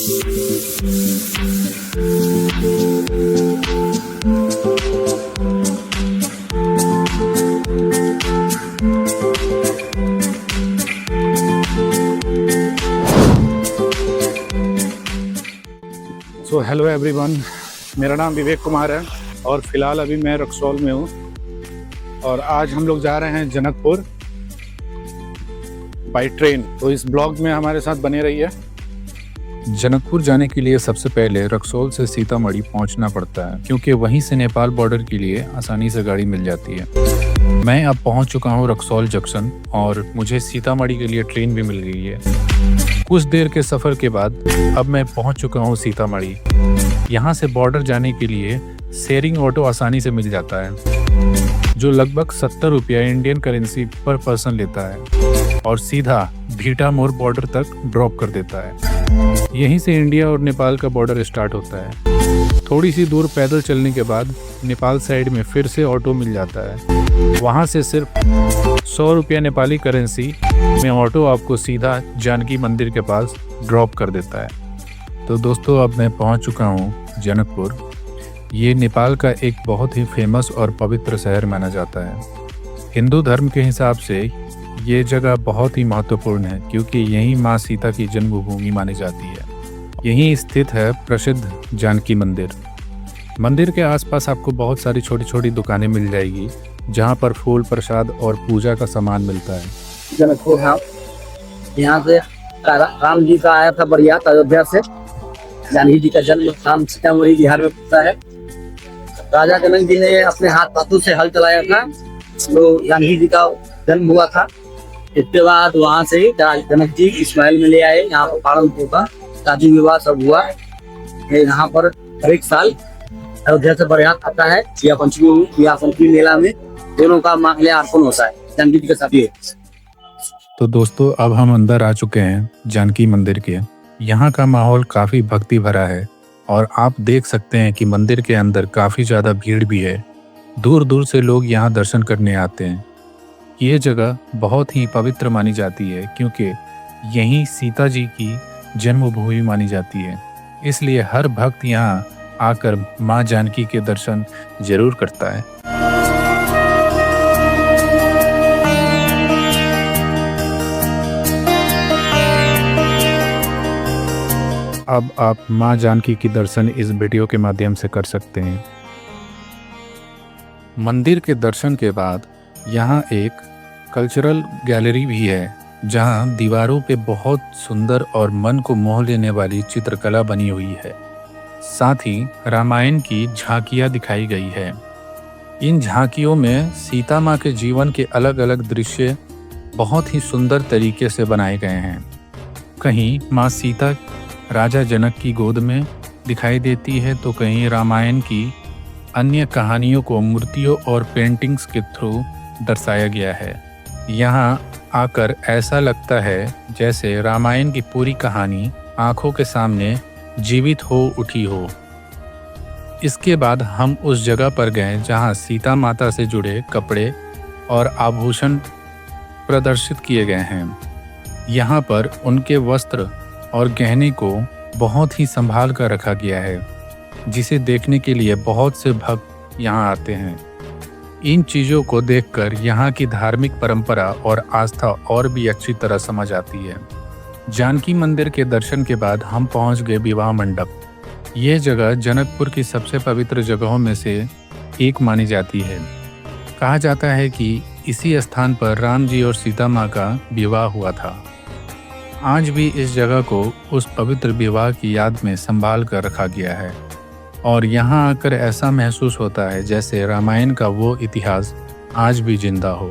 So hello everyone, मेरा नाम विवेक कुमार है और फिलहाल अभी मैं रक्सौल में हूँ और आज हम लोग जा रहे हैं जनकपुर बाई ट्रेन। तो इस ब्लॉग में हमारे साथ बने रहिए। जनकपुर जाने के लिए सबसे पहले रक्सौल से सीतामढ़ी पहुंचना पड़ता है, क्योंकि वहीं से नेपाल बॉर्डर के लिए आसानी से गाड़ी मिल जाती है। मैं अब पहुंच चुका हूं रक्सौल जंक्शन और मुझे सीतामढ़ी के लिए ट्रेन भी मिल गई है। कुछ देर के सफ़र के बाद अब मैं पहुंच चुका हूं सीतामढ़ी। यहां से बॉर्डर जाने के लिए शेयरिंग ऑटो आसानी से मिल जाता है, जो लगभग 70 रुपया इंडियन करेंसी पर पर्सन लेता है और सीधा भीटा मोर बॉर्डर तक ड्रॉप कर देता है। यहीं से इंडिया और नेपाल का बॉर्डर स्टार्ट होता है। थोड़ी सी दूर पैदल चलने के बाद नेपाल साइड में फिर से ऑटो मिल जाता है। वहां से सिर्फ 100 रुपया नेपाली करेंसी में ऑटो आपको सीधा जानकी मंदिर के पास ड्रॉप कर देता है। तो दोस्तों, अब मैं पहुंच चुका हूं जनकपुर। ये नेपाल का एक बहुत ही फेमस और पवित्र शहर माना जाता है। हिंदू धर्म के हिसाब से ये जगह बहुत ही महत्वपूर्ण है, क्योंकि यहीं माँ सीता की जन्मभूमि मानी जाती है। यहीं स्थित है प्रसिद्ध जानकी मंदिर। मंदिर के आसपास आपको बहुत सारी छोटी छोटी दुकानें मिल जाएगी, जहाँ पर फूल प्रसाद और पूजा का सामान मिलता है। जनकपुर है, यहाँ से राम जी का आया था बरियात अयोध्या से। जानकी जी का जन्म स्थान सीतामढ़ी बिहार में पड़ता है। राजा जनक जी ने अपने हाथों से हल चलाया था, तो जानकी जी का जन्म हुआ था। इसके बाद वहाँ से जनक जी इस्माइल में ले आए, यहाँ पर पालन होगा, शादी विवाह सब हुआ। यहाँ पर हर एक साल अयोध्या से बरियात आता है। या पंचमी मेला में दोनों का माल्यार्पण होता है, जानकी जी के साथ ही। तो दोस्तों, अब हम अंदर आ चुके हैं जानकी मंदिर के। यहाँ का माहौल काफ़ी भक्ति भरा है और आप देख सकते हैं कि मंदिर के अंदर काफ़ी ज़्यादा भीड़ भी है। दूर दूर से लोग यहाँ दर्शन करने आते हैं। ये जगह बहुत ही पवित्र मानी जाती है, क्योंकि यहीं सीता जी की जन्मभूमि मानी जाती है। इसलिए हर भक्त यहाँ आकर माँ जानकी के दर्शन जरूर करता है। अब आप माँ जानकी की दर्शन इस वीडियो के माध्यम से कर सकते हैं। मंदिर के दर्शन के बाद यहाँ एक कल्चरल गैलरी भी है, जहाँ दीवारों पे बहुत सुंदर और मन को मोह लेने वाली चित्रकला बनी हुई है। साथ ही रामायण की झांकियाँ दिखाई गई है। इन झांकियों में सीता माँ के जीवन के अलग अलग दृश्य बहुत ही सुंदर तरीके से बनाए गए हैं। कहीं माँ सीता राजा जनक की गोद में दिखाई देती है, तो कहीं रामायण की अन्य कहानियों को मूर्तियों और पेंटिंग्स के थ्रू दर्शाया गया है। यहाँ आकर ऐसा लगता है जैसे रामायण की पूरी कहानी आंखों के सामने जीवित हो उठी हो। इसके बाद हम उस जगह पर गए जहाँ सीता माता से जुड़े कपड़े और आभूषण प्रदर्शित किए गए हैं। यहाँ पर उनके वस्त्र और गहने को बहुत ही संभाल कर रखा गया है, जिसे देखने के लिए बहुत से भक्त यहाँ आते हैं। इन चीज़ों को देखकर यहाँ की धार्मिक परंपरा और आस्था और भी अच्छी तरह समझ आती है। जानकी मंदिर के दर्शन के बाद हम पहुँच गए विवाह मंडप। ये जगह जनकपुर की सबसे पवित्र जगहों में से एक मानी जाती है। कहा जाता है कि इसी स्थान पर राम जी और सीता माँ का विवाह हुआ था। आज भी इस जगह को उस पवित्र विवाह की याद में संभाल कर रखा गया है और यहाँ आकर ऐसा महसूस होता है जैसे रामायण का वो इतिहास आज भी जिंदा हो।